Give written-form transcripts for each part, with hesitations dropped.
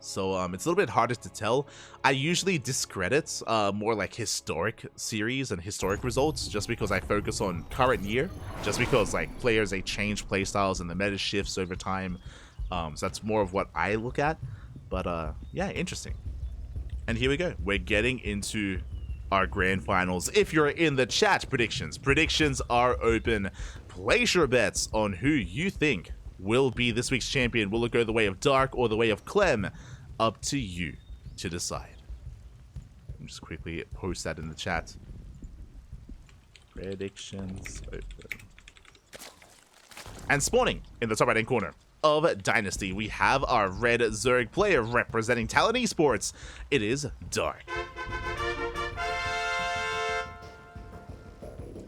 So it's a little bit harder to tell. I usually discredit more like historic series and historic results just because I focus on current year, just because like players, they change playstyles and the meta shifts over time. So that's more of what I look at. But yeah, interesting. And here we go. We're getting into our grand finals. If you're in the chat, predictions are open. Place your bets on who you think will be this week's champion. Will it go the way of Dark or the way of Clem? Up to you to decide. I'll just quickly post that in the chat. Predictions open. And spawning in the top right hand corner of Dynasty, we have our red Zerg player representing Talent Esports. It is Dark.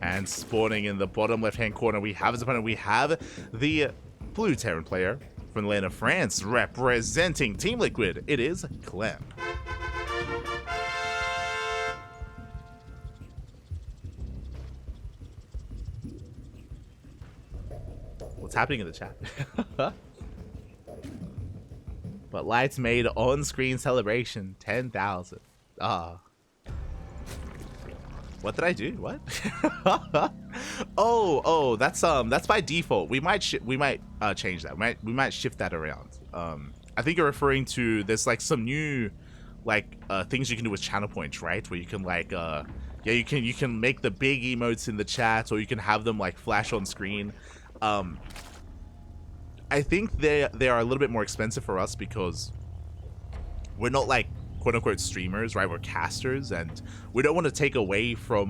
And spawning in the bottom left hand corner, we have his opponent. We have the blue Terran player from the land of France representing Team Liquid. It is Clem. What's happening in the chat? But lights made on-screen celebration 10,000. What did I do? What? oh, that's by default. We might change that. We might shift that around. I think you're referring to there's like some new things you can do with channel points, right? Where you can like yeah, you can make the big emotes in the chat, or you can have them like flash on screen. I think they are a little bit more expensive for us because we're not like quote-unquote streamers, right? We're casters, and we don't want to take away from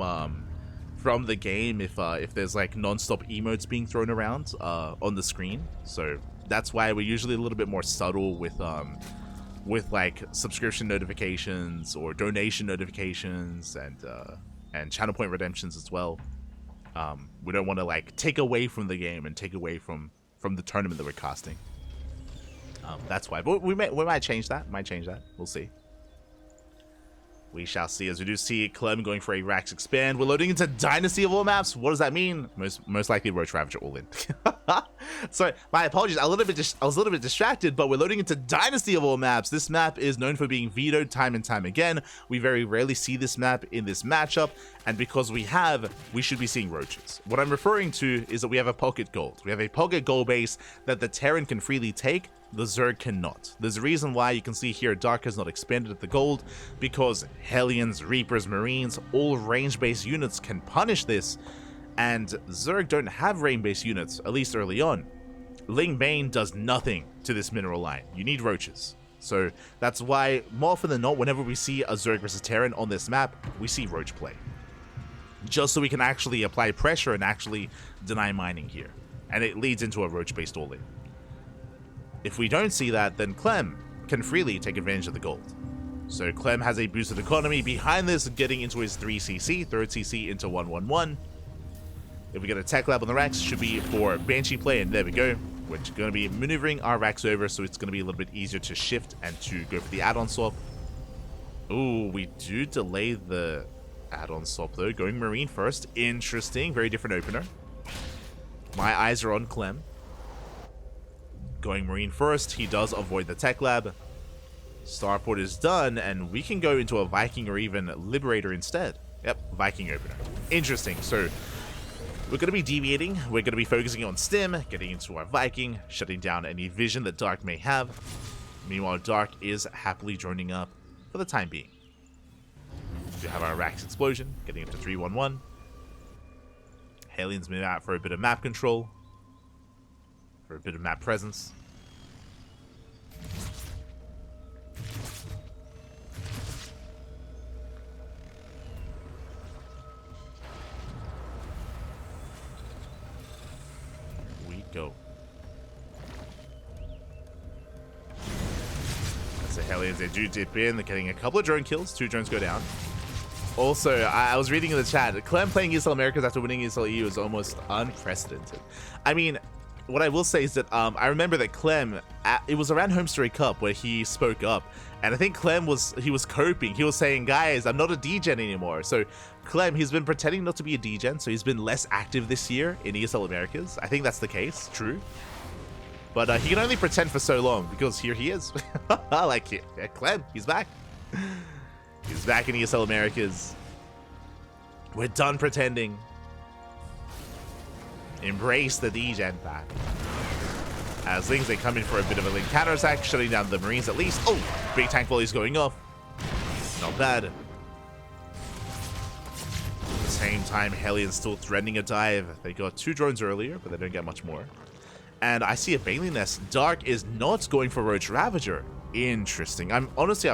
the game if there's like non-stop emotes being thrown around on the screen. So that's why we're usually a little bit more subtle with like subscription notifications or donation notifications and channel point redemptions as well. We don't want to like take away from the game and take away from the tournament that we're casting. That's why, but we might change that. We'll see. We shall see. As we do see Clem going for a Rax expand. We're loading into Dynasty of all maps. What does that mean? Most likely Roach Ravager all in. Sorry, my apologies. I was a little bit distracted, but we're loading into Dynasty of all maps. This map is known for being vetoed time and time again. We very rarely see this map in this matchup, and because we should be seeing roaches. What I'm referring to is that we have a pocket gold. We have a pocket gold base that the Terran can freely take. The Zerg cannot. There's a reason why you can see here Dark has not expanded at the gold, because Hellions, Reapers, Marines, all range-based units can punish this, and Zerg don't have range-based units, at least early on. Ling Bane does nothing to this mineral line. You need roaches. So that's why, more often than not, whenever we see a Zerg versus Terran on this map, we see roach play. Just so we can actually apply pressure and actually deny mining here. And it leads into a roach-based all-in. If we don't see that, then Clem can freely take advantage of the gold. So Clem has a boosted economy behind this, getting into his 3cc, third CC into 111. If we get a tech lab on the racks, should be for Banshee play, and there we go. We're going to be maneuvering our racks over, so it's going to be a little bit easier to shift and to go for the add-on swap. Ooh, we do delay the add-on swap though, going Marine first. Interesting, very different opener. My eyes are on Clem. Going Marine first, he does avoid the tech lab. Starport is done, and we can go into a Viking or even Liberator instead. Yep, Viking opener. Interesting. So we're going to be deviating. We're going to be focusing on Stim, getting into our Viking, shutting down any vision that Dark may have. Meanwhile, Dark is happily joining up for the time being. We have our Rax Explosion, getting into 311. Hellions move out for a bit of map control. For a bit of map presence. We go. That's the Hellions. They do dip in. They're getting a couple of drone kills. 2 drones go down. Also, I was reading in the chat, Clem playing ESL Americas after winning ESL EU is almost unprecedented. I mean, what I will say is that I remember that Clem, it was around Home Story Cup where he spoke up, and I think Clem was coping. He was saying, guys, I'm not a degen anymore. So Clem, he's been pretending not to be a degen, so he's been less active this year in ESL Americas. I think that's the case. True. But he can only pretend for so long, because here he is. Like, yeah, Clem, he's back. He's back in ESL Americas. We're done pretending. Embrace the degen back. As Lings, they come in for a bit of a Ling counterattack, shutting down the Marines at least. Oh, big tank volleys going off. Not bad. At the same time, Hellions still threatening a dive. They got 2 drones earlier, but they don't get much more. And I see a Baneling nest. Dark is not going for Roach Ravager. Interesting. I'm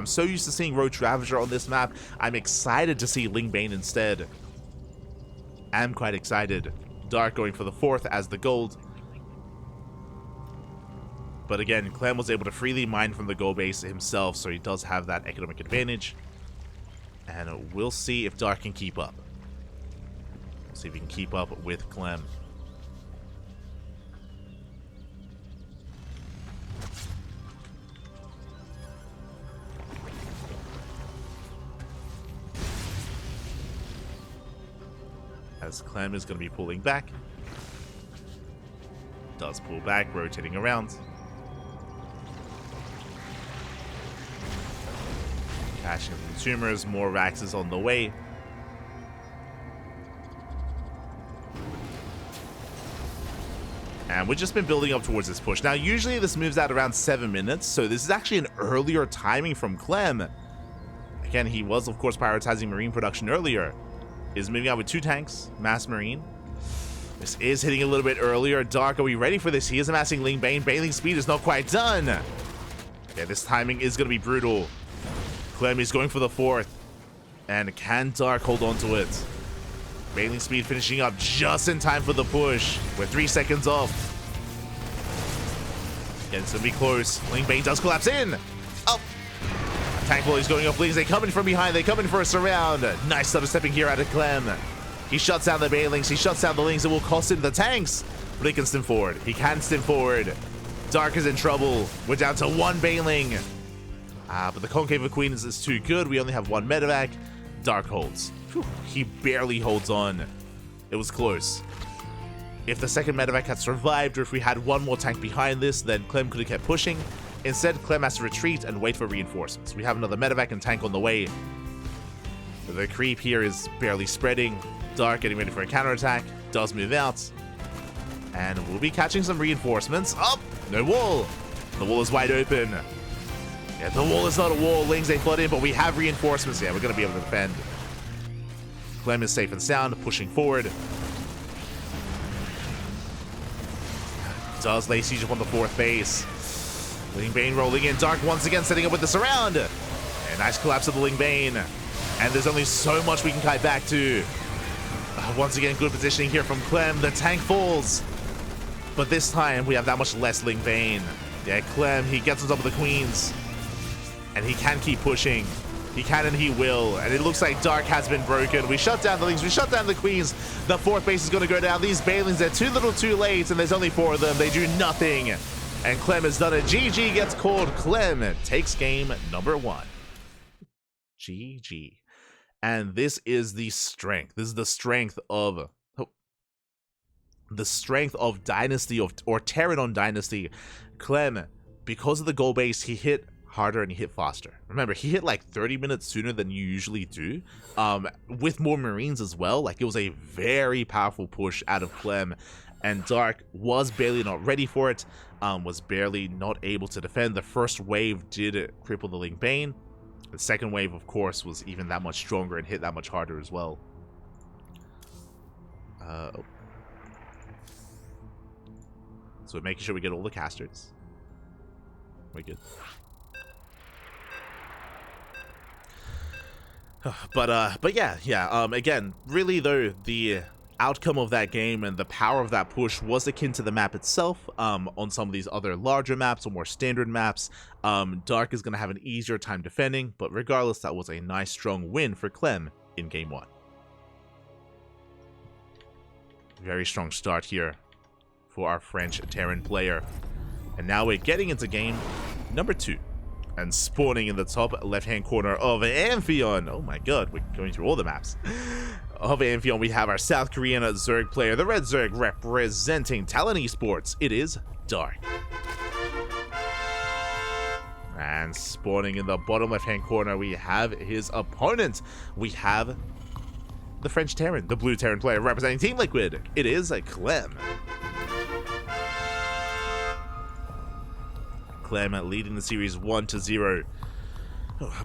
so used to seeing Roach Ravager on this map. I'm excited to see Ling Bane instead. I'm quite excited. Dark going for the 4th as the gold. But again, Clem was able to freely mine from the gold base himself, so he does have that economic advantage. And we'll see if Dark can keep up. We'll see if he can keep up with Clem. As Clem is going to be pulling back. Does pull back, rotating around. Cashing consumers, more Raxes on the way. And we've just been building up towards this push. Now, usually this moves out around 7 minutes, so this is actually an earlier timing from Clem. Again, he was, of course, prioritizing Marine production earlier. Is moving out with 2 tanks, Mass Marine. This is hitting a little bit earlier. Dark, are we ready for this? He is amassing Ling Bane. Baneling speed is not quite done. Yeah, this timing is going to be brutal. Clem is going for the 4th. And can Dark hold on to it? Baneling speed finishing up just in time for the push. We're 3 seconds off. Again, it's going to be close. Ling Bane does collapse in. Oh. Tank volleys going off Lings. They come in from behind. They come in for a surround. Nice stutter stepping here out of Clem. He shuts down the Banelings. He shuts down the Lings. It will cost him the tanks. But he can stim forward. He can stim forward. Dark is in trouble. We're down to 1 Baneling. But the Concave of Queens is too good. We only have 1 medevac. Dark holds. Whew, he barely holds on. It was close. If the 2nd medevac had survived, or if we had 1 more tank behind this, then Clem could have kept pushing. Instead, Clem has to retreat and wait for reinforcements. We have another medevac and tank on the way. The creep here is barely spreading. Dark getting ready for a counterattack. Does move out. And we'll be catching some reinforcements. Oh, no wall. The wall is wide open. Yeah, the wall is not a wall. Lings, they flood in, but we have reinforcements. Yeah, we're going to be able to defend. Clem is safe and sound, pushing forward. Does lay siege upon the 4th base. Ling Bane rolling in. Dark once again setting up with the surround. And nice collapse of the Ling Bane. And there's only so much we can kite back to. Once again, good positioning here from Clem. The tank falls. But this time, we have that much less Ling Bane. Yeah, Clem, he gets on top of the Queens. And he can keep pushing. He can and he will. And it looks like Dark has been broken. We shut down the Lings. We shut down the Queens. The 4th base is going to go down. These Banelings, they're too little too late. And there's only 4 of them. They do nothing. And Clem has done it. GG gets called. Clem takes game number 1. GG. And this is the strength. This is the strength of Dynasty or Terranon Dynasty. Clem, because of the goal base, he hit harder and he hit faster. Remember, he hit like 30 minutes sooner than you usually do. With more Marines as well. Like, it was a very powerful push out of Clem. And Dark was barely not ready for it. Was barely not able to defend. The first wave did cripple the Ling Bane. The 2nd wave, of course, was even that much stronger and hit that much harder as well. So we're making sure we get all the casters. We're good. But yeah. Again, really though, the outcome of that game and the power of that push was akin to the map itself. On some of these other larger maps or more standard maps, Dark is going to have an easier time defending, but regardless, that was a nice strong win for Clem in game 1. Very strong start here for our French Terran player. And now we're getting into game number 2. And spawning in the top left-hand corner of Amphion. Oh my god, we're going through all the maps. Of Amphion, we have our South Korean Zerg player, the Red Zerg representing Talon Esports. It is Dark. And spawning in the bottom left-hand corner, we have his opponent. We have the French Terran, the blue Terran player representing Team Liquid. It is Clem. Clem leading the series 1-0.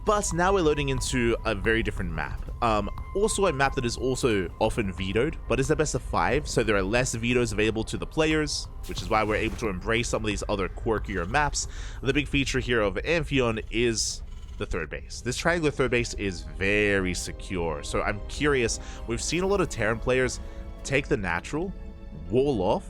But now we're loading into a very different map. Also a map that is also often vetoed, but it's the best of 5, so there are less vetoes available to the players, which is why we're able to embrace some of these other quirkier maps. The big feature here of Amphion is the third base. This triangular third base is very secure, so I'm curious. We've seen a lot of Terran players take the natural, wall off,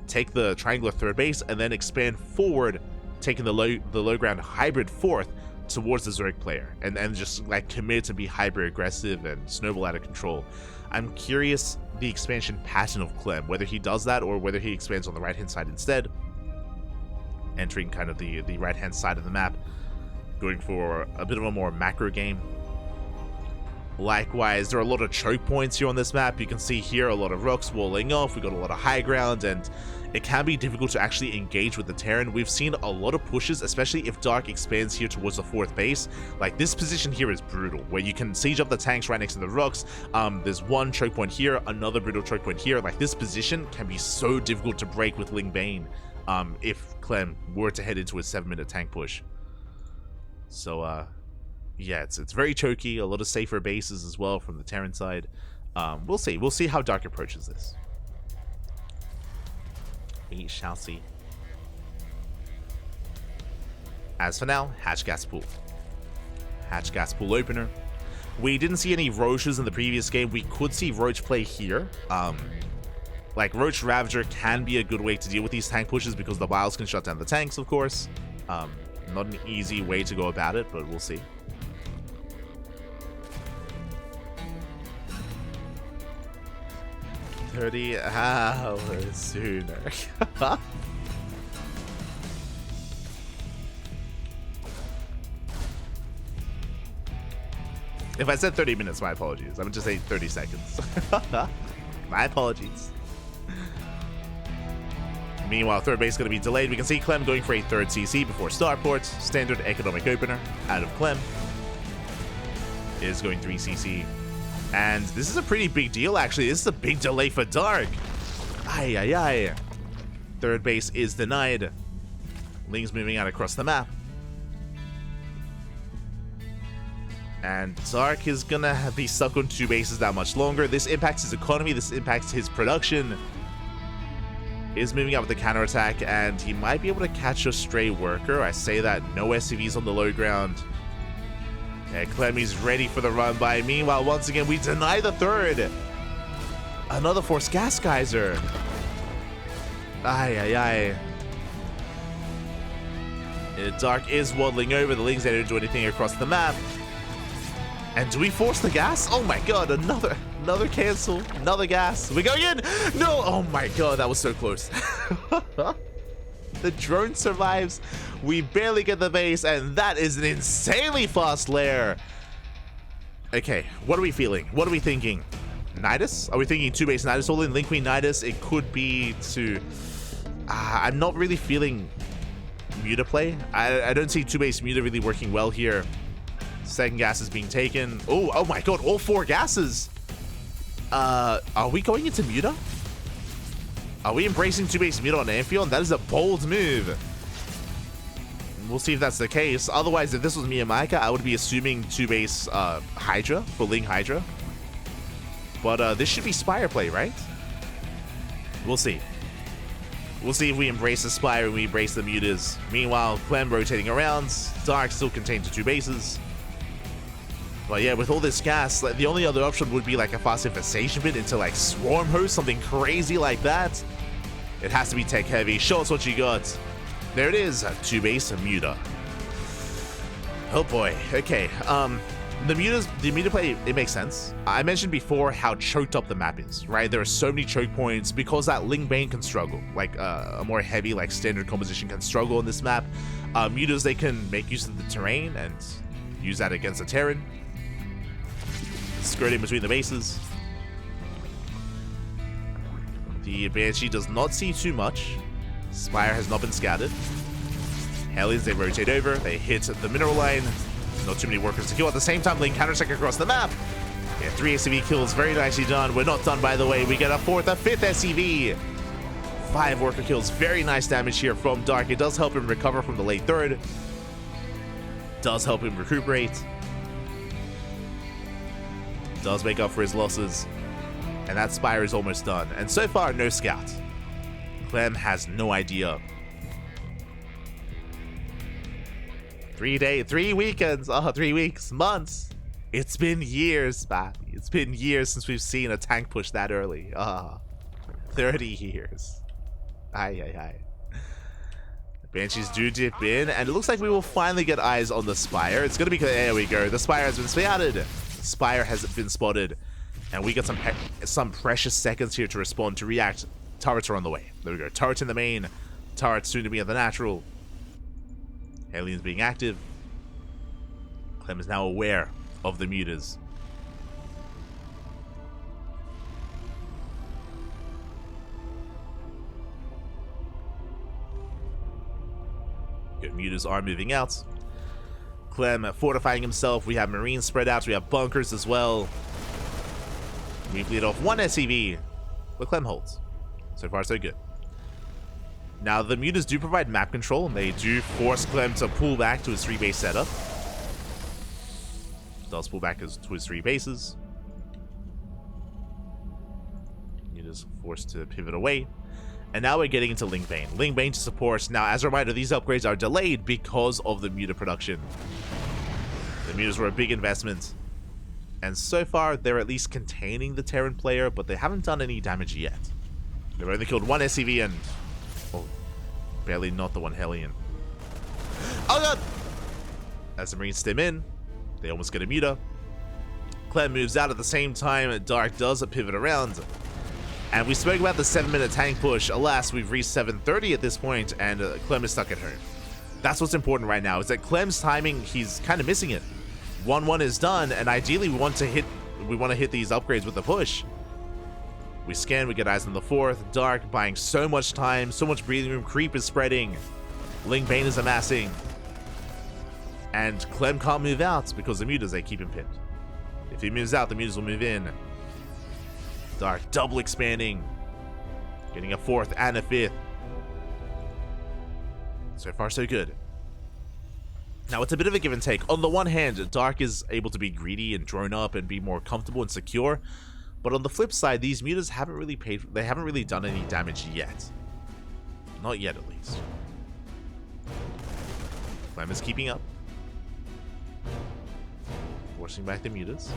take the triangular third base, and then expand forward, taking the low ground hybrid fourth towards the Zurich player, and just like commit to be hyper aggressive and snowball out of control. I'm curious the expansion pattern of Clem, whether he does that or whether he expands on the right hand side instead, entering kind of the right hand side of the map, going for a bit of a more macro game. Likewise, there are a lot of choke points here on this map. You can see here a lot of rocks walling off. We got a lot of high ground, and it can be difficult to actually engage with the Terran. We've seen a lot of pushes, especially if Dark expands here towards the fourth base. Like, this position here is brutal, where you can siege up the tanks right next to the rocks. There's one choke point here, another brutal choke point here. Like, this position can be so difficult to break with Ling Bane if Clem were to head into a 7-minute tank push. So, yeah, it's very choky. A lot of safer bases as well from the Terran side. We'll see how Dark approaches this. We shall see. As for now, Hatch Gas Pool. Hatch Gas Pool opener. We didn't see any Roaches in the previous game. We could see Roach play here. Like, Roach Ravager can be a good way to deal with these tank pushes because the Biles can shut down the tanks, of course. Not an easy way to go about it, but we'll see. "30 hours sooner." If I said 30 minutes, my apologies. I meant to say 30 seconds. My apologies. Meanwhile, third base is going to be delayed. We can see Clem going for a third CC before Starport. Standard economic opener out of Clem. Is going 3 CC. And this is a pretty big deal, actually. This is a big delay for Dark. Ay, ay, ay. Third base is denied. Ling's moving out across the map. And Dark is gonna be stuck on 2 bases that much longer. This impacts his economy. This impacts his production. Is moving out with the counterattack, and he might be able to catch a stray worker. I say that, no SCVs on the low ground. And Clem is ready for the run by. Meanwhile, once again, we deny the third. Another Force Gas Geyser. Ay, ay, ay. Dark is waddling over. The Lings don't do anything across the map. And do we force the gas? Oh my god, another cancel. Another gas. We're going in. No. Oh my god, that was so close. The drone survives. We barely get the base, and that is an insanely fast lair. Okay, what are we feeling? What are we thinking? Nidus? Are we thinking 2-base Nidus all in? Link Queen Nidus? It could be to... I'm not really feeling Muta play. I don't see 2-base Muta really working well here. Second gas is being taken. Oh my god, all 4 gases. Are we going into Muta? Are we embracing 2-base Muta on Amphion? That is a bold move. We'll see if that's the case. Otherwise, if this was Miyamaka, I would be assuming 2-base Hydra for Ling Hydra. But this should be Spire play, right? We'll see. We'll see if we embrace the Spire and we embrace the Mutas. Meanwhile, Clem rotating around. Dark still contained to 2 bases. But yeah, with all this gas, like, the only other option would be like a fast infestation bit into like Swarm Host, something crazy like that. It has to be tech heavy. Show us what you got. There it is, 2-base Muta. Oh boy. Okay. The Muta play, it makes sense. I mentioned before how choked up the map is, right? There are so many choke points because that Ling Bane can struggle. Like a more heavy, like standard composition can struggle on this map. Mutas, they can make use of the terrain and use that against a Terran. Skirting between the bases. The Banshee does not see too much. Spire has not been scattered. Hellions, they rotate over, they hit the mineral line. Not too many workers to kill. At the same time, Link counter-attack across the map. Yeah, 3 SCV kills, very nicely done. We're not done, by the way. We get a 4th, a 5th SCV. 5 worker kills, very nice damage here from Dark. It does help him recover from the late 3rd. Does help him recuperate. Does make up for his losses. And that Spire is almost done. And so far, no scout. Clem has no idea. 3 weekends, 3 weeks, months. It's been years, Bappy. It's been years since we've seen a tank push that early. 30 years. Aye. Banshees do dip in, and it looks like we will finally get eyes on the Spire. It's gonna be, there we go. The Spire has been spotted. The Spire has been spotted, and we got some precious seconds here to respond, to react. Turrets are on the way. There we go. Turret in the main. Turret soon to be at the natural. Aliens being active. Clem is now aware of the mutas. Good, mutas are moving out. Clem fortifying himself. We have marines spread out. We have bunkers as well. We've lead off 1 SCV, but Clem holds. So far, so good. Now, the mutas do provide map control, and they do force Clem to pull back to his 3 base setup. Does pull back to his 3 bases. Mutas forced to pivot away. And now we're getting into Ling Bane. Ling Bane to support. Now, as a reminder, these upgrades are delayed because of the muta production. The mutas were a big investment. And so far, they're at least containing the Terran player, but they haven't done any damage yet. They've only killed 1 SCV and... oh, barely not the 1 Hellion. Oh god! As the Marines stem in, they almost get a muta. Clem moves out at the same time. Dark does a pivot around. And we spoke about the 7-minute tank push. Alas, we've reached 7:30 at this point, and Clem is stuck at home. That's what's important right now, is that Clem's timing, he's kind of missing it. 1-1 is done, and ideally we want to hit these upgrades with the push. We scan, we get eyes on the 4th. Dark buying so much time, so much breathing room. Creep is spreading. Ling Bane is amassing. And Clem can't move out because the mutas, they keep him pinned. If he moves out, the mutas will move in. Dark double expanding. Getting a 4th and a 5th. So far, so good. Now, it's a bit of a give and take. On the one hand, Dark is able to be greedy and drone up and be more comfortable and secure. But on the flip side, these mutas haven't really done any damage yet. Not yet, at least. Clem is keeping up. Forcing back the mutas.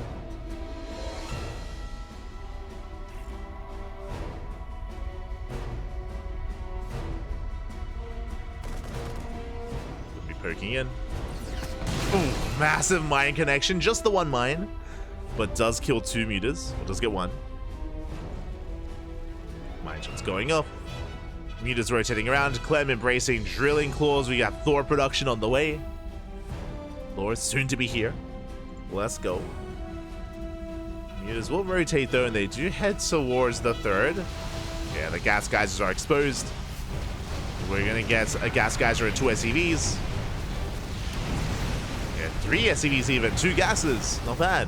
Could be poking in. Ooh, massive mine connection. Just the 1 mine. But does kill 2 mutas. Or does get 1. Mine shots going up. Mutas rotating around. Clem embracing drilling claws. We got Thor production on the way. Thor is soon to be here. Let's go. Mutas will rotate though, and they do head towards the 3rd. Yeah, the gas geysers are exposed. We're gonna get a gas geyser and 2 SCVs. Yeah, 3 SCVs even. 2 gases. Not bad.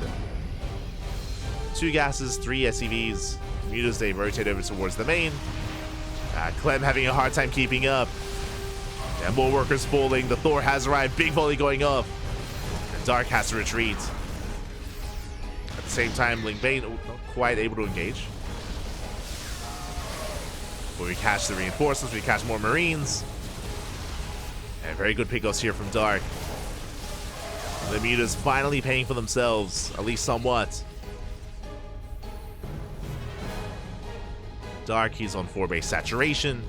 2 gases, 3 SCVs. Mutas, they rotate over towards the main. Clem having a hard time keeping up. And more workers falling. The Thor has arrived. Big volley going off. And Dark has to retreat. At the same time, Ling Bane not quite able to engage. But we catch the reinforcements. We catch more Marines. And very good pickoffs here from Dark. The mutas finally paying for themselves, at least somewhat. Dark, he's on 4 base saturation.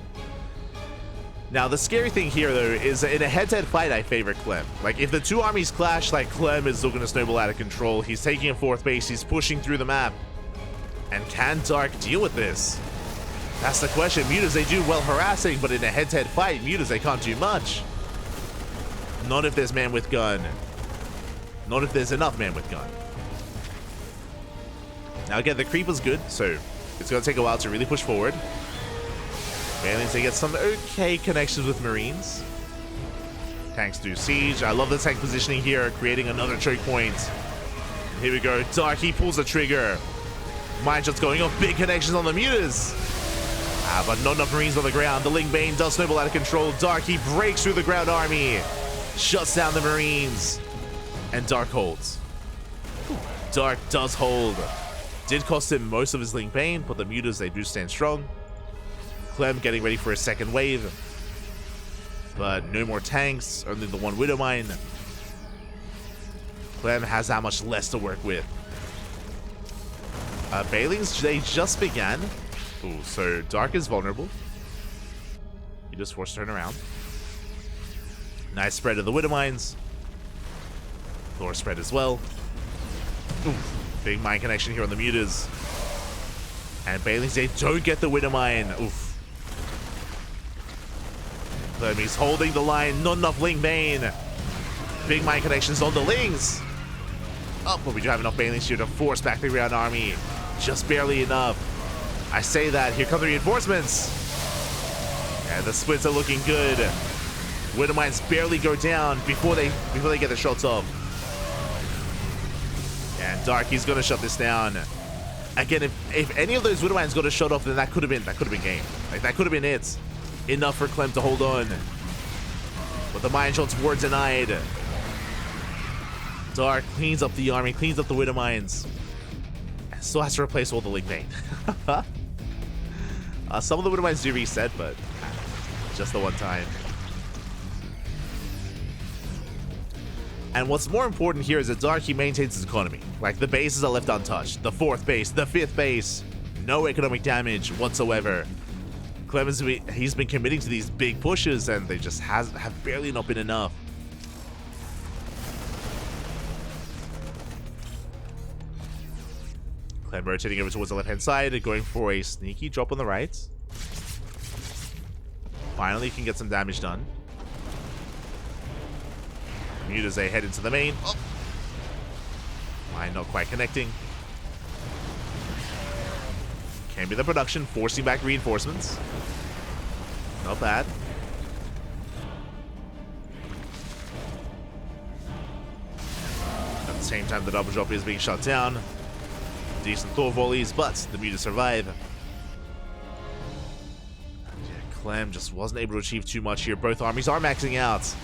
Now, the scary thing here, though, is in a head-to-head fight, I favor Clem. Like, if the 2 armies clash, like, Clem is still going to snowball out of control. He's taking a 4th base. He's pushing through the map. And can Dark deal with this? That's the question. Mutas, they do well harassing, but in a head-to-head fight, Mutas, they can't do much. Not if there's man with gun. Not if there's enough man with gun. Now, again, the creep was good, so it's going to take a while to really push forward. Aliens, they get some okay connections with Marines. Tanks do siege. I love the tank positioning here, creating another choke point. Here we go. Darky pulls the trigger. Mine shots going off. Big connections on the mutas. But not enough Marines on the ground. The Ling Bane does snowball out of control. Darky breaks through the ground army. Shuts down the Marines. And Dark holds. Dark does hold. Did cost him most of his Ling Bane, but the mutas, they do stand strong. Clem getting ready for a second wave. But no more tanks, only the one Widow Mine. Clem has that much less to work with. Bailings, they just began. Ooh, so Dark is vulnerable. He just forced to turn around. Nice spread of the Widow Mines. Lore spread as well. Ooh, big mine connection here on the mutas. And Bailings, they don't get the Widow Mine. Oof. Clem, he's holding the line. Not enough Ling Bane. Big mine connections on the Lings. Oh, but we do have enough Bailings here to force back the ground army. Just barely enough. I say that. Here come the reinforcements. And the splits are looking good. Widow Mines barely go down before they get the shots off. And Darky's gonna shut this down. Again, if any of those Widow Mines got a shot off, then that could have been game. Like, that could have been it. Enough for Clem to hold on. But the mine shots were denied. Dark cleans up the army, cleans up the Widow Mines. And still has to replace all the Ling Bane. Some of the Widow Mines do reset, but just the one time. And what's more important here is that Dark, he maintains his economy. Like, the bases are left untouched. The 4th base, the 5th base. No economic damage whatsoever. Clem, he's been committing to these big pushes, and they just have barely not been enough. Clem rotating over towards the left-hand side, going for a sneaky drop on the right. Finally can get some damage done. Mutas, they head into the main. Oh. Mine not quite connecting. Can be the production, forcing back reinforcements. Not bad. At the same time, the double drop is being shut down. Decent Thor volleys, but the mutas survive. Yeah, Clem just wasn't able to achieve too much here. Both armies are maxing out.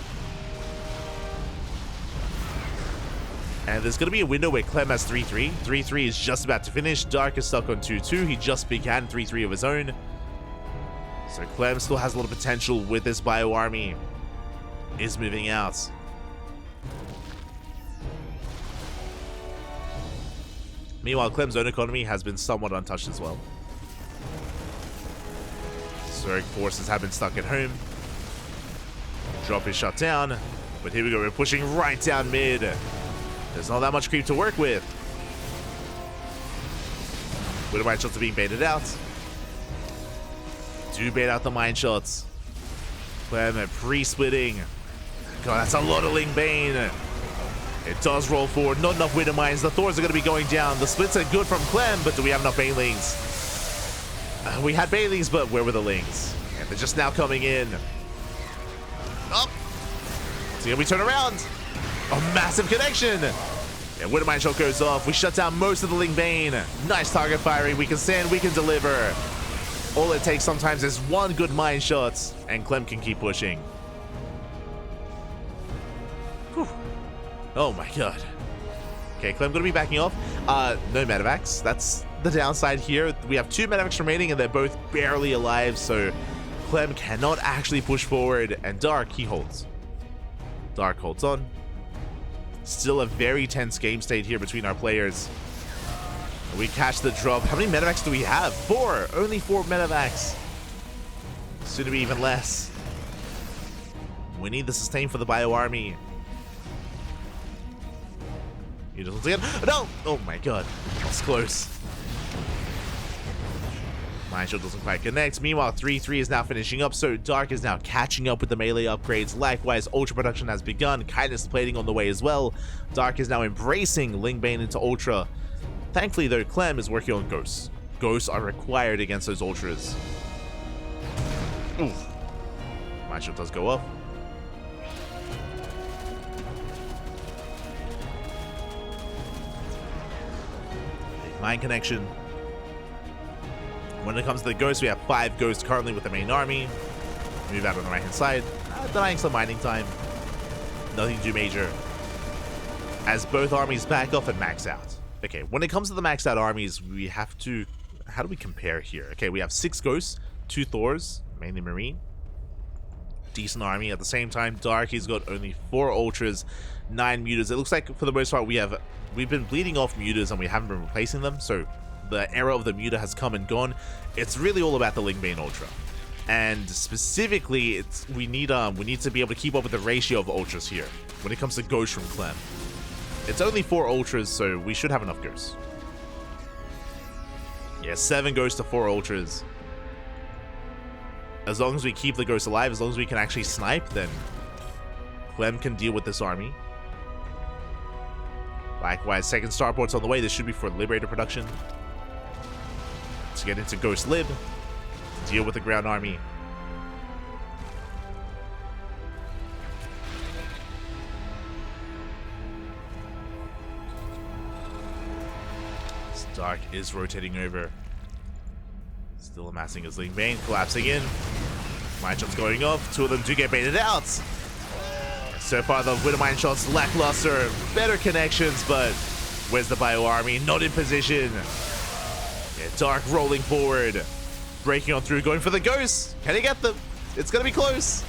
And there's going to be a window where Clem has 3-3. 3-3 is just about to finish. Dark is stuck on 2-2. He just began 3-3 of his own. So Clem still has a lot of potential with this bio army. Is moving out. Meanwhile, Clem's own economy has been somewhat untouched as well. Zerg forces have been stuck at home. Drop is shut down. But here we go. We're pushing right down mid. There's not that much creep to work with. Widow Mine shots are being baited out. Do bait out the mine shots. Clem pre-splitting. God, that's a lot of Ling Bane. It does roll forward. Not enough Widow Mines. The Thors are going to be going down. The splits are good from Clem, but do we have enough Banelings? We had Banelings, but where were the Lings? And they're just now coming in. Oh! See, we turn around. A massive connection. And Widow Mine shot goes off. We shut down most of the Ling Bane. Nice target firing. We can stand, we can deliver. All it takes sometimes is one good mine shot, and Clem can keep pushing. Whew. Oh my god. Okay, Clem gonna be backing off. No medevacs. That's the downside here. We have 2 medevacs remaining, and they're both barely alive, so Clem cannot actually push forward. And Dark, he holds. Dark holds on. Still a very tense game state here between our players. We catch the drop. How many medevacs do we have? 4. Only 4 medevacs. Soon to be even less. We need the sustain for the bio army. You just again. No! Oh my god. That's close. Mine shield doesn't quite connect. Meanwhile, 3-3 is now finishing up, so Dark is now catching up with the melee upgrades. Likewise, Ultra production has begun. Kindness plating on the way as well. Dark is now embracing Ling Bane into Ultra. Thankfully, though, Clem is working on Ghosts. Ghosts are required against those Ultras. Oof. Mine shield does go up. Mine connection. When it comes to the ghosts, we have 5 ghosts currently with the main army. Move out on the right hand side. Denying some mining time. Nothing too major. As both armies back off and max out. Okay, when it comes to the maxed out armies, we have to... How do we compare here? Okay, we have 6 ghosts, 2 Thors, mainly Marine. Decent army. At the same time, Dark, he's got only 4 Ultras, 9 Mutas. It looks like, for the most part, we've been bleeding off Mutas and we haven't been replacing them, so the era of the Muta has come and gone. It's really all about the Lingbane Ultra. And specifically, we need to be able to keep up with the ratio of Ultras here when it comes to ghosts from Clem. It's only 4 Ultras, so we should have enough ghosts. Yeah, 7 ghosts to 4 Ultras. As long as we keep the ghosts alive, as long as we can actually snipe, then Clem can deal with this army. Likewise, second starport's on the way. This should be for Liberator production. To get into Ghost Lib, to deal with the ground army. Dark is rotating over. Still amassing his Lingbane, collapsing in. Mine shots going off. 2 of them do get baited out. So far, the Widow Mine shots lackluster. Better connections, but where's the Bio Army? Not in position. Yeah, Dark rolling forward. Breaking on through, going for the Ghosts. Can he get them? It's going to be close.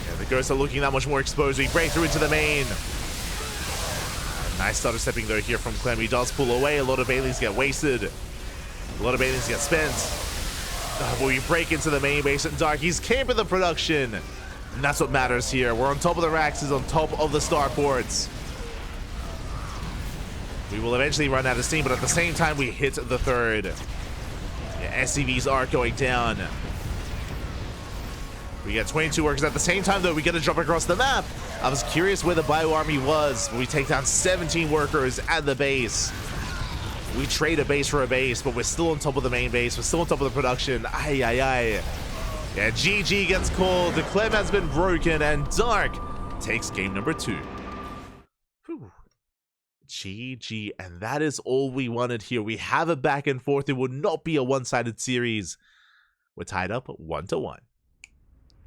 Yeah, the Ghosts are looking that much more exposed. We break through into the main. Nice stutter stepping though here from Clem. He does pull away. A lot of Banelings get wasted. A lot of Banelings get spent. But we break into the main base and Dark, he's camping the production. And that's what matters here. We're on top of the racks, on top of the starports. We will eventually run out of steam, but at the same time we hit the third. Yeah, SCVs are going down. We got 22 workers. At the same time, though, we get to jump across the map. I was curious where the Bio Army was. We take down 17 workers at the base. We trade a base for a base, but we're still on top of the main base. We're still on top of the production. Ay, ay, ay. Yeah, GG gets called. The Clem has been broken, and Dark takes game number 2. Whew. GG, and that is all we wanted here. We have a back and forth. It would not be a one-sided series. We're tied up 1-1.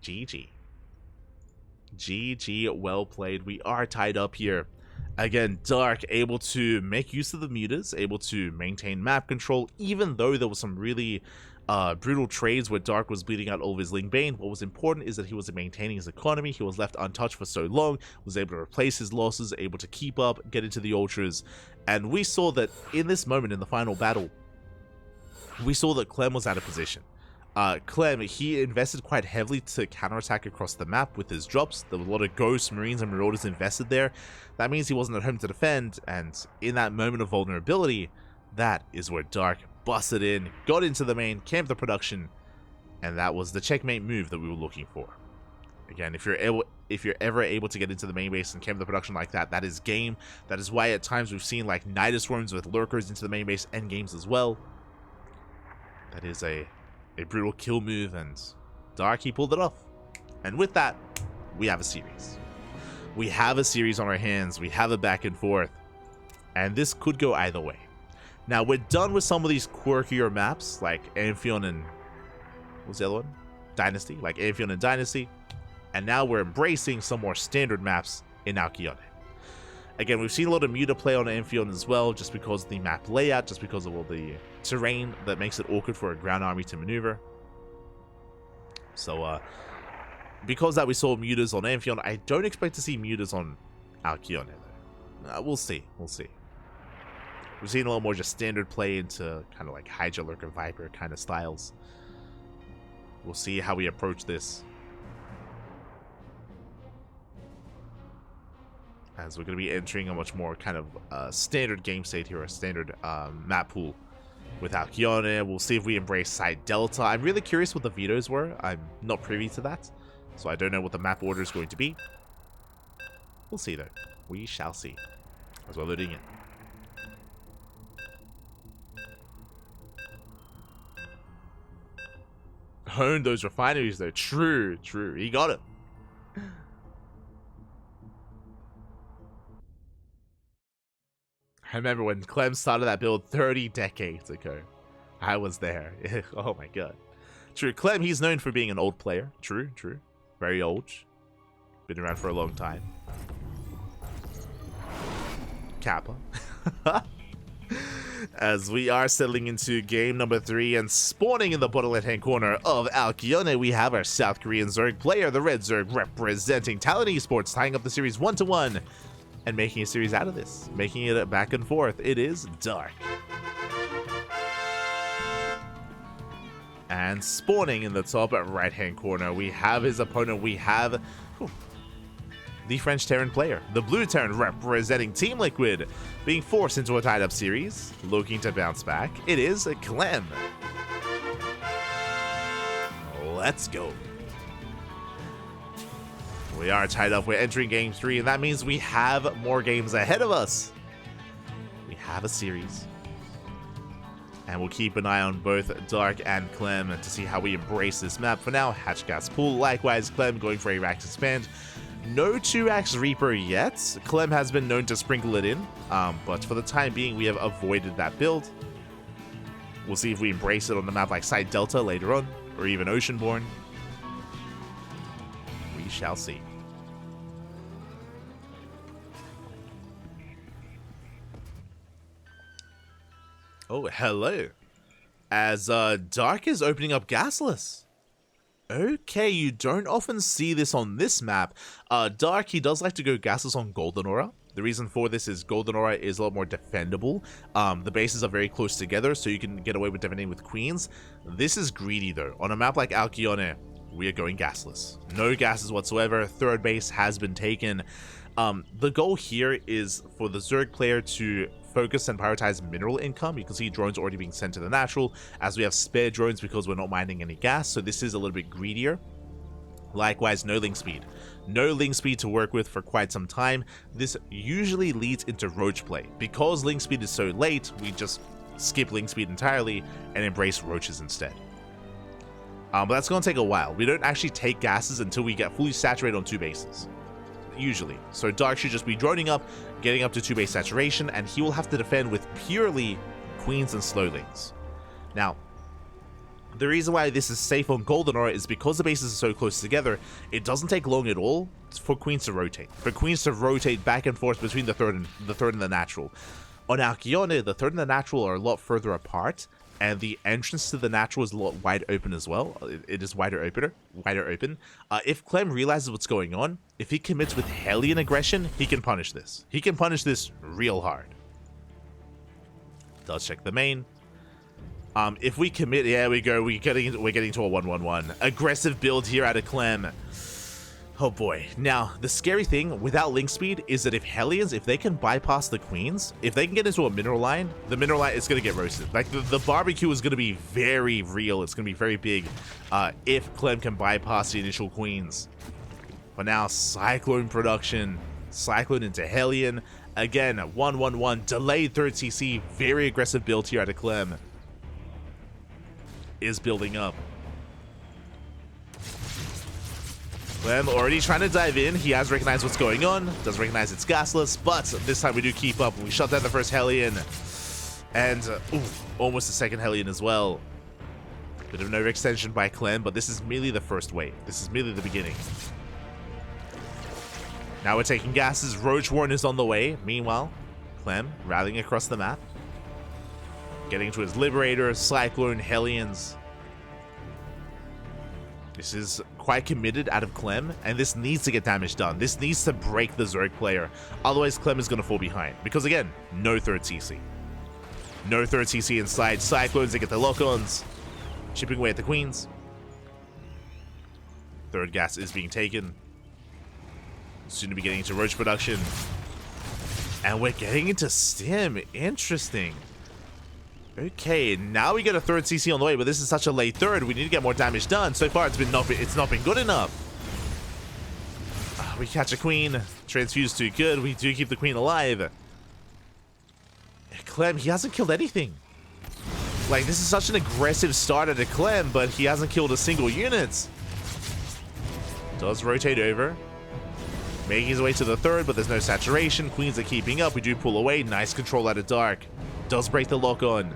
GG. GG, well played. We are tied up here. Again, Dark able to make use of the mutas, able to maintain map control, even though there was some really brutal trades where Dark was bleeding out all of his Lingbane. What was important is that he was maintaining his economy. He was left untouched for so long, was able to replace his losses, able to keep up, get into the Ultras. And we saw that in this moment in the final battle, we saw that Clem was out of position. Clem, he invested quite heavily to counterattack across the map with his drops. There was a lot of Ghosts, Marines, and Marauders invested there. That means he wasn't at home to defend, and in that moment of vulnerability, that is where Dark busted in, got into the main, camped the production, and that was the checkmate move that we were looking for. Again, if you're ever able to get into the main base and camp the production like that, that is game. That is why at times we've seen like Nidus Worms with Lurkers into the main base end games as well. That is a brutal kill move, and Dark, he pulled it off. And with that, we have a series. We have a series on our hands. We have a back and forth. And this could go either way. Now, we're done with some of these quirkier maps, like Amphion and... what was the other one? Dynasty. Like Amphion and Dynasty. And now we're embracing some more standard maps in Alcyone. Again, we've seen a lot of Muta play on Amphion as well, just because of the map layout, just because of all the terrain that makes it awkward for a ground army to maneuver. So, because that we saw Mutas on Amphion, I don't expect to see Mutas on Alcyone. We'll see. We'll see. We've seen a lot more just standard play into kind of like Hydra, Lurker, Viper kind of styles. We'll see how we approach this. As we're going to be entering a much more kind of standard game state here, a standard map pool with Alcyone. We'll see if we embrace Side Delta. I'm really curious what the vetoes were. I'm not privy to that, so I don't know what the map order is going to be. We'll see though. We shall see. As we're loading in. Honed those refineries though. True, true. He got it. I remember when Clem started that build 30 decades ago. I was there. Oh my god. True, Clem, he's known for being an old player. True, true. Very old. Been around for a long time. Kappa. As we are settling into game number 3 and spawning in the bottom left-hand corner of Alkyone, we have our South Korean Zerg player, the Red Zerg, representing Talon Esports, tying up the series 1-1 and making a series out of this, making it back and forth. It is Dark. And spawning in the top right-hand corner, we have his opponent. We have the French Terran player, the Blue Terran representing Team Liquid, being forced into a tied-up series, looking to bounce back. It is Clem. Let's go. We are tied up. We're entering game 3, and that means we have more games ahead of us. We have a series. And we'll keep an eye on both Dark and Clem to see how we embrace this map. For now, Hatch Gas Pool. Likewise, Clem going for a Rax Expand. No 2-Axe Reaper yet. Clem has been known to sprinkle it in, but for the time being, we have avoided that build. We'll see if we embrace it on the map like Side Delta later on, or even Oceanborn. We shall see. Oh, hello. As Dark is opening up Gasless. Okay, you don't often see this on this map. Dark, he does like to go gasless on Golden Aura. The reason for this is Golden Aura is a lot more defendable. The bases are very close together, so you can get away with defending with Queens. This is greedy, though. On a map like Alkyone, we are going gasless. No gases whatsoever. Third base has been taken. The goal here is for the Zerg player to focus and prioritize mineral income. You can see drones already being sent to the natural, as we have spare drones because we're not mining any gas, so this is a little bit greedier. Likewise, no link speed. No link speed to work with for quite some time. This usually leads into roach play. Because link speed is so late, we just skip link speed entirely and embrace roaches instead. But that's going to take a while. We don't actually take gases until we get fully saturated on 2 bases. Usually. So Dark should just be droning up, getting up to 2 base saturation, and he will have to defend with purely Queens and Slowlings. Now, the reason why this is safe on Golden Aura is because the bases are so close together, it doesn't take long at all for Queens to rotate. For Queens to rotate back and forth between the third and the natural. On Alkyone, the third and the natural are a lot further apart, and the entrance to the natural is a lot wide open as well. It is wider open. If Clem realizes what's going on, if he commits with Hellion aggression, he can punish this. He can punish this real hard. Does check the main. If we commit, yeah, we go. We're getting to a 1-1-1. Aggressive build here out of Clem. Oh boy. Now, the scary thing without link speed is that if Hellions, if they can bypass the Queens, if they can get into a mineral line, the mineral line is going to get roasted. Like, the barbecue is going to be very real. It's going to be very big if Clem can bypass the initial Queens. But now, Cyclone production. Cyclone into Hellion. Again, 1-1-1. Delayed 3rd CC. Very aggressive build here out of Clem. Is building up. Clem already trying to dive in. He has recognized what's going on. Does recognize it's gasless, but this time we do keep up. We shut down the first Hellion. And almost the second Hellion as well. Bit of an overextension by Clem, but this is merely the first wave. This is merely the beginning. Now we're taking gases. Roach Warren is on the way. Meanwhile, Clem rallying across the map. Getting to his Liberator, Cyclone, Hellions. This is quite committed out of Clem, and this needs to get damage done. This needs to break the Zerg player. Otherwise, Clem is going to fall behind. Because again, no 3rd CC. No 3rd CC inside. Cyclones, they get the lock-ons. Chipping away at the Queens. 3rd gas is being taken. Soon to be getting into Roach production. And we're getting into Stim. Interesting. Okay, now we get a 3rd CC on the way, but this is such a late 3rd. We need to get more damage done. So far, it's not been good enough. We catch a Queen. Transfuse too good. We do keep the Queen alive. Clem, he hasn't killed anything. Like, this is such an aggressive start at a Clem, but he hasn't killed a single unit. Does rotate over. Making his way to the third, but there's no saturation. Queens are keeping up. We do pull away. Nice control out of Dark. Does break the lock on.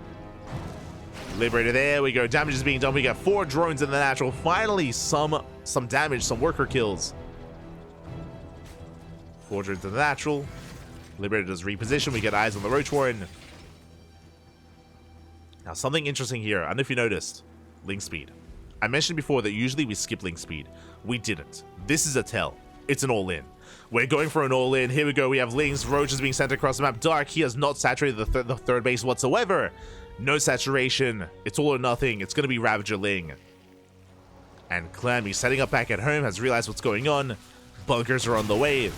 Liberator, there we go. Damage is being done. We got 4 drones in the natural. Finally, some damage, some worker kills. 4 drones in the natural. Liberator does reposition. We get eyes on the Roach Warren. Now, something interesting here. I don't know if you noticed. Link speed. I mentioned before that usually we skip link speed. We didn't. This is a tell. It's an all-in. We're going for an all-in. Here we go. We have links. Roach is being sent across the map. Dark, he has not saturated the third base whatsoever. No saturation. It's all or nothing. It's going to be Ravager Ling. And Clem, he's setting up back at home, has realized what's going on. Bunkers are on the way.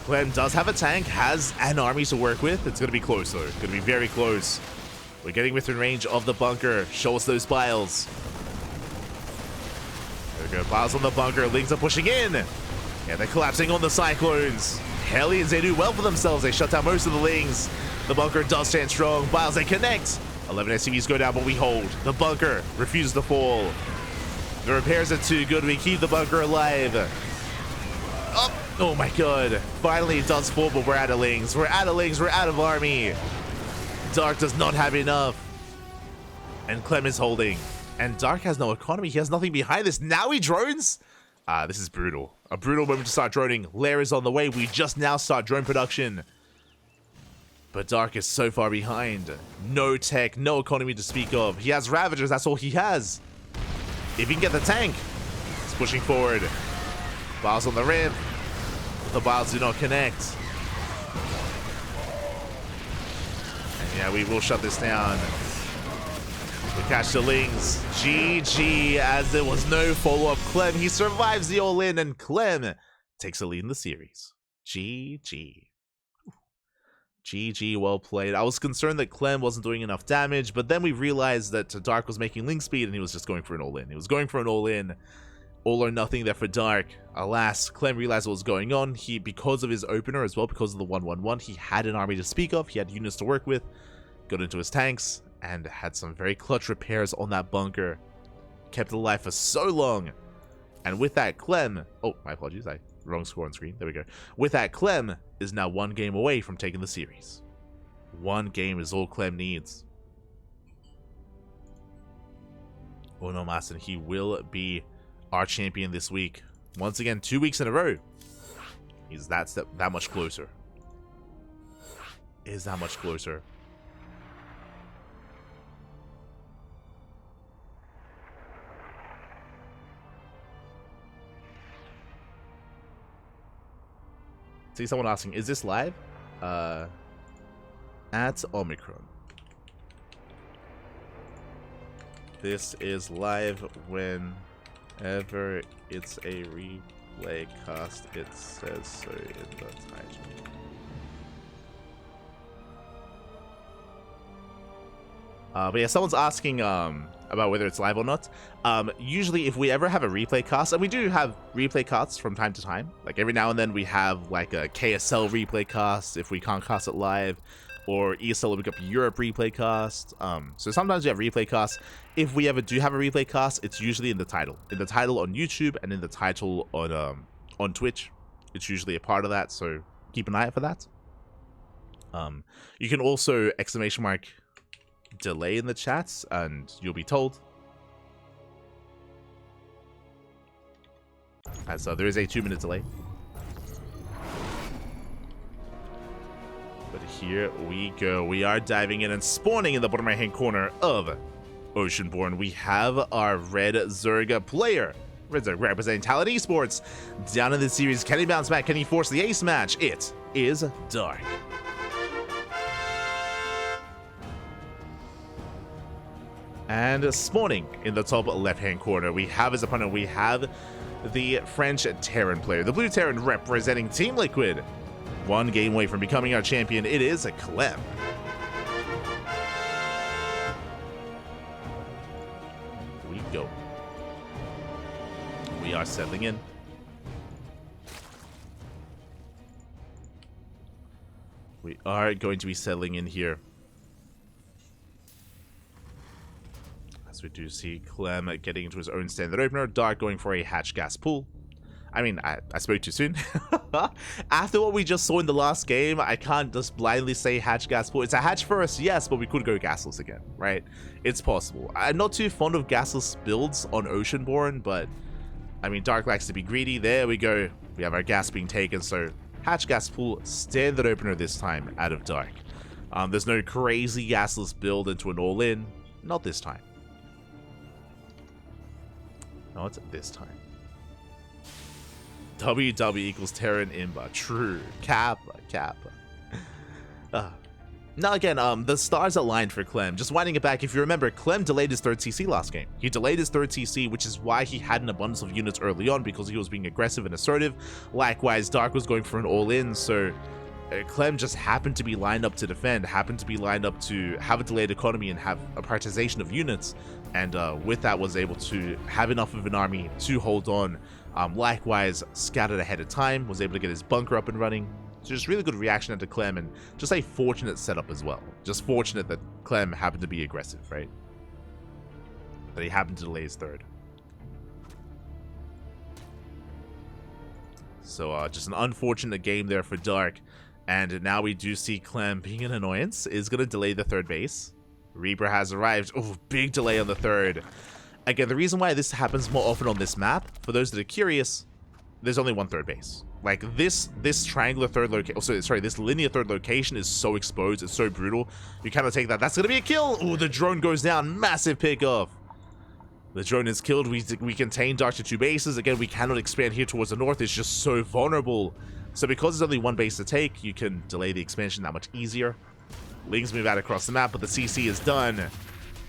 Clem does have a tank, has an army to work with. It's going to be close, though. It's going to be very close. We're getting within range of the bunker. Show us those piles. There we go. Piles on the bunker. Lings are pushing in. Yeah, they're collapsing on the Cyclones. Hellions, they do well for themselves. They shut down most of the Lings. The bunker does stand strong. Biles, they connect. 11 SCVs go down, but we hold. The bunker refuses to fall. The repairs are too good. We keep the bunker alive. Oh my god. Finally, it does fall, but we're out of Lings. We're out of Lings. We're out of army. Dark does not have enough. And Clem is holding. And Dark has no economy. He has nothing behind this. Now he drones? This is brutal. A brutal moment to start droning. Lair is on the way. We just now start drone production. But Dark is so far behind. No tech, no economy to speak of. He has Ravagers. That's all he has. If he can get the tank. He's pushing forward. Biles on the ramp. The Biles do not connect. And yeah, we will shut this down. We catch the Lings. GG, as there was no follow-up. Clem, he survives the all-in, and Clem takes the lead in the series. GG. GG, well played. I was concerned that Clem wasn't doing enough damage, but then we realized that Dark was making Link speed, and he was just going for an all-in. He was going for an all-in. All or nothing there for Dark. Alas, Clem realized what was going on. He, because of his opener as well, because of the 1-1-1, he had an army to speak of. He had units to work with. Got into his tanks. And had some very clutch repairs on that bunker. Kept it alive for so long. And with that, Clem... Oh, my apologies. Wrong score on screen. There we go. With that, Clem is now 1 game away from taking the series. 1 game is all Clem needs. Oh no, Maston. He will be our champion this week. Once again, 2 weeks in a row. He's that much closer. Is that much closer. See someone asking, is this live? At Omicron. This is live whenever it's a replay cast. It says so in the title. But yeah, someone's asking about whether it's live or not. Usually if we ever have a replay cast, and we do have replay casts from time to time, like every now and then we have like a KSL replay cast if we can't cast it live, or ESL Open Cup Europe replay cast. So sometimes we have replay casts. If we ever do have a replay cast, it's usually in the title. In the title on YouTube and in the title on Twitch. It's usually a part of that, so keep an eye out for that. You can also ! Delay in the chats and you'll be told. So there is a 2-minute delay. But here we go. We are diving in and spawning in the bottom right hand corner of Oceanborn. We have our Red Zerga player. Red Zerga representing Talent Esports. Down in the series, can he bounce back? Can he force the ace match? It is Dark. And spawning in the top left-hand corner, we have his opponent. We have the French Terran player, the blue Terran representing Team Liquid. 1 game away from becoming our champion. It is a Clem. We go. We are settling in. We are going to be settling in here. As we do see Clem getting into his own standard opener, Dark going for a hatch gas pool. I mean, I spoke too soon. After what we just saw in the last game, I can't just blindly say hatch gas pool. It's a hatch first, yes, but we could go gasless again, right? It's possible. I'm not too fond of gasless builds on Oceanborn, but I mean, Dark likes to be greedy. There we go. We have our gas being taken, so hatch gas pool, standard opener this time out of Dark. There's no crazy gasless build into an all-in. Not this time. Not this time. WW equals Terran Imba. True. Kappa. Now again, the stars aligned for Clem. Just winding it back, if you remember, Clem delayed his third CC last game. He delayed his third CC, which is why he had an abundance of units early on, because he was being aggressive and assertive. Likewise, Dark was going for an all-in, so Clem just happened to be lined up to defend, happened to be lined up to have a delayed economy and have a prioritization of units, and with that was able to have enough of an army to hold on. Likewise, scattered ahead of time, was able to get his bunker up and running. So just really good reaction to Clem, and just a fortunate setup as well. Just fortunate that Clem happened to be aggressive, right? That he happened to delay his third. So just an unfortunate game there for Dark. And now we do see Clem being an annoyance, is going to delay the third base. Reaper has arrived. Oh, big delay on the third. Again, the reason why this happens more often on this map, for those that are curious, there's only one third base. Like this triangular third location, sorry, this linear third location is so exposed, it's so brutal. You cannot take that. That's going to be a kill. Oh, the drone goes down. Massive pick off. The drone is killed. We contain Dark to 2 bases. Again, we cannot expand here towards the north. It's just so vulnerable. So because there's only one base to take, you can delay the expansion that much easier. Lings move out across the map, but the CC is done.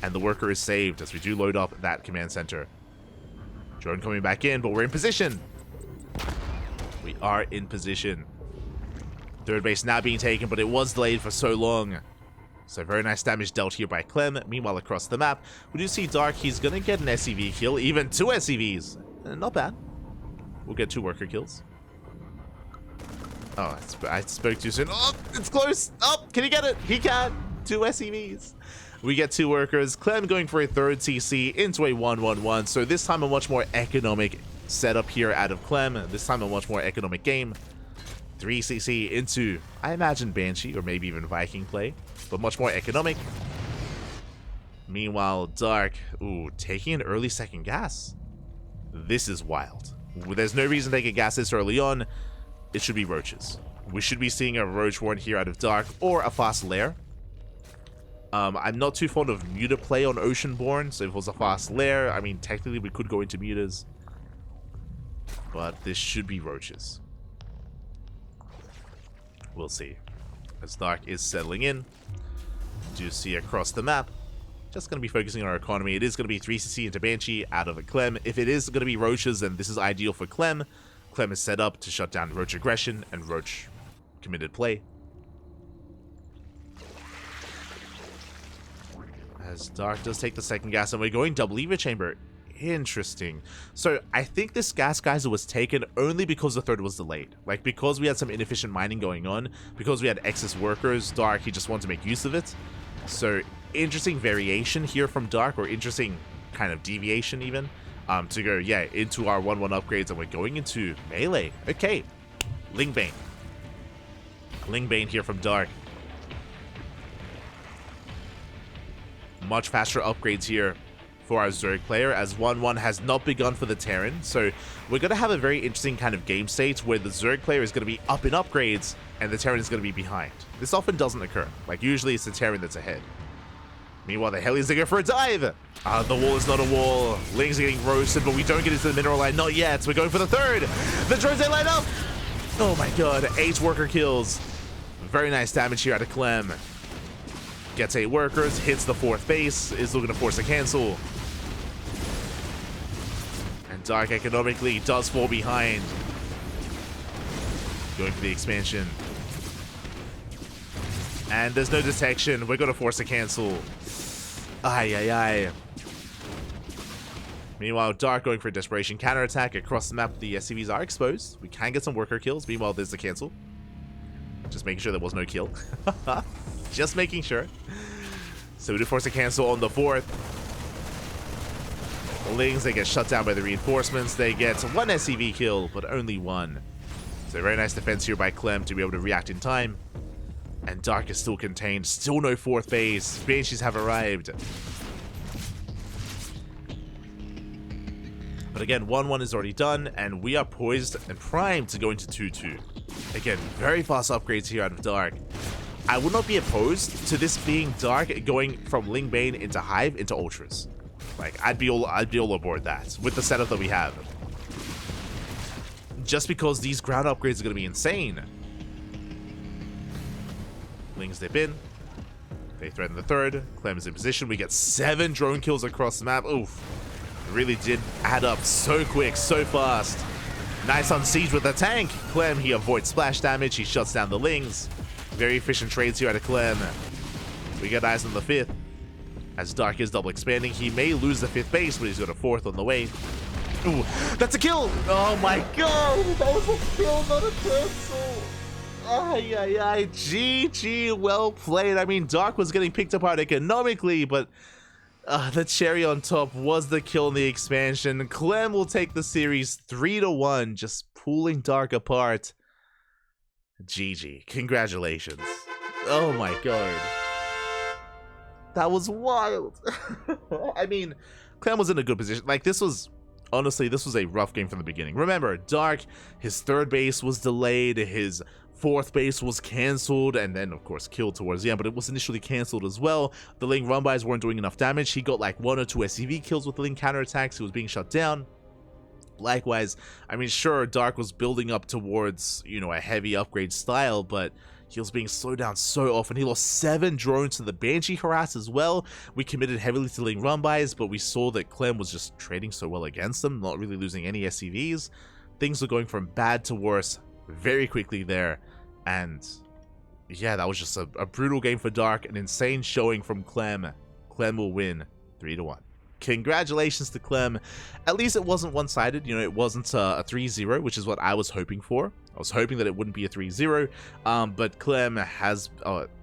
And the worker is saved as we do load up that command center. Drone coming back in, but we're in position. We are in position. Third base now being taken, but it was delayed for so long. So very nice damage dealt here by Clem. Meanwhile, across the map, we do see Dark. He's going to get an SCV kill, even 2 SCVs. Not bad. We'll get 2 worker kills. Oh, I spoke too soon. Oh, it's close. Oh, can he get it? He can. 2 SCVs. We get 2 workers. Clem going for a third CC into a 1-1-1. So this time a much more economic setup here out of Clem. This time a much more economic game. 3 CC into, I imagine, Banshee or maybe even Viking play, but much more economic. Meanwhile, Dark, ooh, taking an early second gas. This is wild. There's no reason to take a gas this early on. It should be roaches. We should be seeing a roach warren here out of Dark or a fast lair. I'm not too fond of muta play on Oceanborn, so if it was a fast lair, I mean, technically we could go into mutas. But this should be roaches. We'll see. As Dark is settling in, do see across the map, just going to be focusing on our economy. It is going to be 3cc into Banshee out of a Clem. If it is going to be roaches, then this is ideal for Clem. Clem is set up to shut down roach aggression and roach committed play. As Dark does take the second gas, and we're going double lever chamber. Interesting. So I think this gas geyser was taken only because the third was delayed. Like, because we had some inefficient mining going on, because we had excess workers, Dark, he just wanted to make use of it. So interesting variation here from Dark, or interesting kind of deviation even, to go, yeah, into our 1-1 upgrades, and we're going into melee. Okay. Lingbane. Lingbane here from Dark. Much faster upgrades here for our Zerg player, as 1-1 has not begun for the Terran. So we're going to have a very interesting kind of game state where the Zerg player is going to be up in upgrades and the Terran is going to be behind. This often doesn't occur. Like, usually it's the Terran that's ahead. Meanwhile, the Hellies are going for a dive. The wall is not a wall. Lings are getting roasted, but we don't get into the mineral line. Not yet. We're going for the third. The drones, they line up. Oh my god. 8 worker kills. Very nice damage here out of Clem. Gets 8 workers, hits the 4th base, is looking to force a cancel. And Dark economically does fall behind. Going for the expansion. And there's no detection. We're going to force a cancel. Ay, ay, ay. Meanwhile, Dark going for a desperation counterattack across the map. The SCVs are exposed. We can get some worker kills. Meanwhile, there's the cancel. Just making sure there was no kill. Just making sure. So we do force a cancel on the 4th. The Lings, they get shut down by the reinforcements. They get one SCV kill, but only one. So very nice defense here by Clem to be able to react in time. And Dark is still contained. Still no fourth base. Banshees have arrived. But again, 1-1 is already done, and we are poised and primed to go into 2-2. Again, very fast upgrades here out of Dark. I would not be opposed to this being Dark going from Ling Bane into Hive into Ultras. Like, I'd be all aboard that with the setup that we have. Just because these ground upgrades are going to be insane. Lings dip in. They threaten the third. Clem is in position. We get 7 drone kills across the map. Oof. It really did add up so quick, so fast. Nice on siege with the tank. Clem, he avoids splash damage. He shuts down the Lings. Very efficient trades here out of Clem. We got eyes on the 5th. As Dark is double expanding, he may lose the 5th base, but he's got a 4th on the way. Ooh, that's a kill! Oh my god! That was a kill, not a cancel! Ay, ay, ay. GG, well played. I mean, Dark was getting picked apart economically, but the cherry on top was the kill in the expansion. Clem will take the series 3-1, just pulling Dark apart. GG. Congratulations. Oh my god. That was wild. I mean, Clem was in a good position. Like, this was... Honestly, this was a rough game from the beginning. Remember, Dark, his 3rd base was delayed, his 4th base was cancelled, and then, of course, killed towards the end, but it was initially cancelled as well. The Ling run-bys weren't doing enough damage. He got like 1 or 2 SCV kills with the Ling counterattacks. He was being shut down. Likewise, I mean, sure, Dark was building up towards, you know, a heavy upgrade style, but he was being slowed down so often. He lost 7 drones to the Banshee harass as well. We committed heavily to Ling run-bys, but we saw that Clem was just trading so well against them, not really losing any SCVs. Things were going from bad to worse very quickly there, and yeah, that was just a brutal game for Dark, an insane showing from Clem. Clem will win 3-1. Congratulations to Clem. At least it wasn't one-sided, you know, it wasn't a 3-0, which is what I was hoping for. I was hoping that it wouldn't be a 3-0, but Clem has,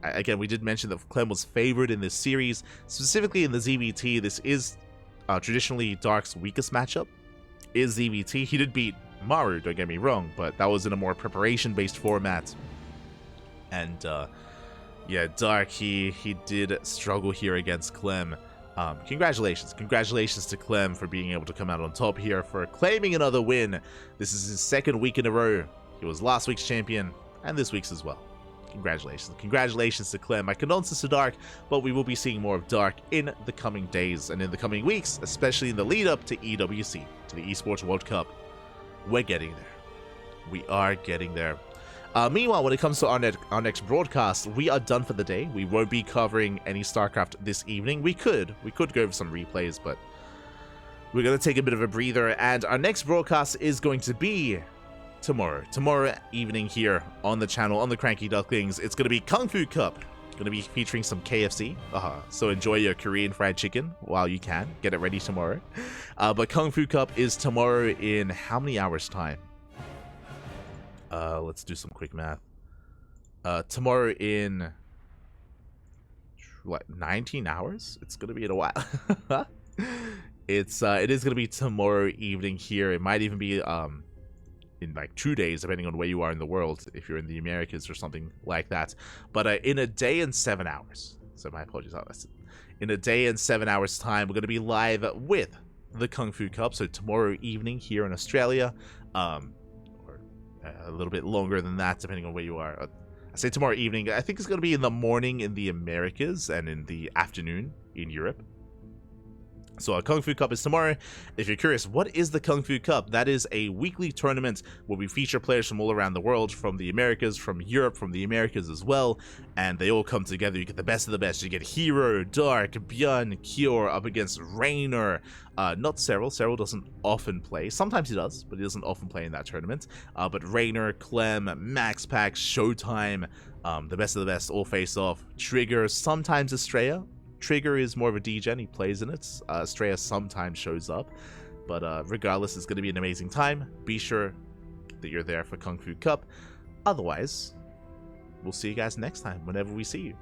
again, we did mention that Clem was favored in this series, specifically in the ZVT. This is traditionally Dark's weakest matchup, is ZVT. He did beat Maru, don't get me wrong, but that was in a more preparation-based format. And, yeah, Dark, he did struggle here against Clem. Congratulations to Clem for being able to come out on top here, for claiming another win. This is his 2nd week in a row. He was last week's champion, and this week's as well. Congratulations to Clem. My condolences to Dark, but we will be seeing more of Dark in the coming days and in the coming weeks, especially in the lead up to EWC, to the Esports World Cup. We're getting there. We are getting there. Meanwhile, when it comes to our next broadcast, we are done for the day. We won't be covering any StarCraft this evening. We could go over some replays, but we're going to take a bit of a breather, and our next broadcast is going to be tomorrow evening here on the channel, on the CranKy Ducklings. It's going to be Kung Fu Cup. Going to be featuring some KFC. So enjoy your Korean fried chicken while you can. Get it ready tomorrow. But Kung Fu Cup is tomorrow in how many hours time? Let's do some quick math. Tomorrow in what, 19 hours? It's gonna be in a while. It is gonna be tomorrow evening here. It might even be in like 2 days, depending on where you are in the world, if you're in the Americas or something like that. But in a day and 7 hours. So my apologies. In a day and 7 hours time, we're gonna be live with the Kung Fu Cup. So tomorrow evening here in Australia. A little bit longer than that, depending on where you are. I say tomorrow evening. I think it's going to be in the morning in the Americas and in the afternoon in Europe. So our Kung Fu Cup is tomorrow. If you're curious, what is the Kung Fu Cup? That is a weekly tournament where we feature players from all around the world, from the Americas, from Europe, from the Americas as well, and they all come together. You get the best of the best. You get Hero, Dark, Björn, Kior up against Raynor. Not Cyril. Cyril doesn't often play. Sometimes he does, but he doesn't often play in that tournament. But Raynor, Clem, Max Pack, Showtime, the best of the best all face off. Trigger, sometimes Estrella. Trigger is more of a degen, he plays in it. Estrella sometimes shows up, but regardless, it's going to be an amazing time. Be sure that you're there for Kung Fu Cup. Otherwise, we'll see you guys next time, whenever we see you.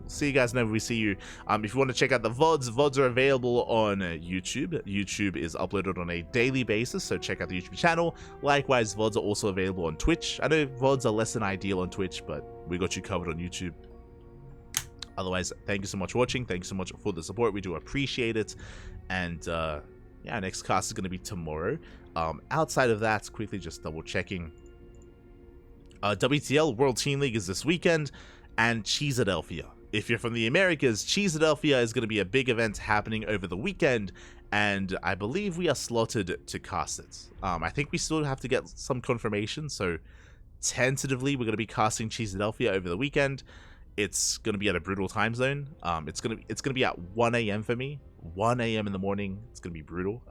see you guys whenever we see you. If you want to check out the VODs are available on YouTube. YouTube is uploaded on a daily basis, so check out the YouTube channel. Likewise, VODs are also available on Twitch. I know VODs are less than ideal on Twitch, but we got you covered on YouTube. Otherwise, thank you so much for watching. Thank you so much for the support. We do appreciate it. And yeah, next cast is going to be tomorrow. Outside of that, quickly just double checking. WTL World Team League is this weekend, and Cheesadelphia. If you're from the Americas, Cheesadelphia is going to be a big event happening over the weekend, and I believe we are slotted to cast it. I think we still have to get some confirmation, so tentatively we're going to be casting Cheesadelphia over the weekend. It's going to be at a brutal time zone. It's going to be at 1 a.m. for me. 1 a.m. in the morning. It's going to be brutal.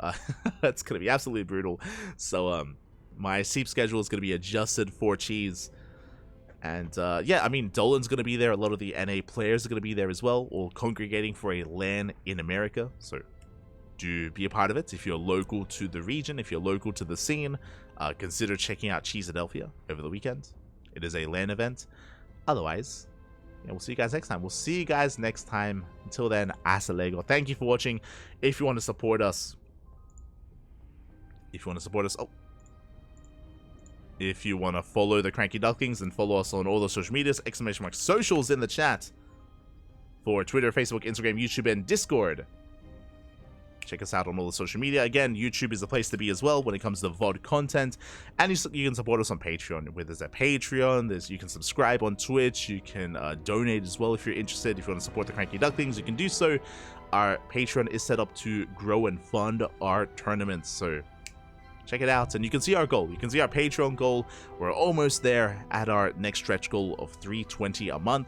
It's going to be absolutely brutal. So my sleep schedule is going to be adjusted for Cheese. And yeah, I mean, Dolan's going to be there. A lot of the NA players are going to be there as well, all congregating for a LAN in America. So do be a part of it. If you're local to the region, if you're local to the scene, consider checking out Cheesadelphia over the weekend. It is a LAN event. Otherwise, yeah, we'll see you guys next time. We'll see you guys next time. Until then, hasta luego. Thank you for watching. If you want to support us, if you want to follow the CranKy Ducklings and follow us on all the social medias, ! socials in the chat for Twitter, Facebook, Instagram, YouTube, and Discord. Check us out on all the social media. Again, YouTube is the place to be as well when it comes to VOD content. And you can support us on Patreon. Where there's a Patreon, you can subscribe on Twitch, you can donate as well if you're interested. If you want to support the CranKy Ducklings, you can do so. Our Patreon is set up to grow and fund our tournaments, so check it out. And you can see our goal. You can see our Patreon goal. We're almost there at our next stretch goal of $320 a month.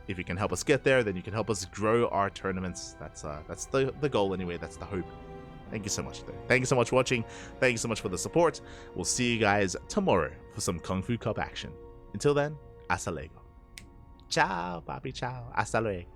If you can help us get there, then you can help us grow our tournaments. That's the goal anyway. That's the hope. Thank you so much. Thank you so much for watching. Thank you so much for the support. We'll see you guys tomorrow for some Kung Fu Cup action. Until then, hasta luego. Ciao, papi, ciao. Hasta luego.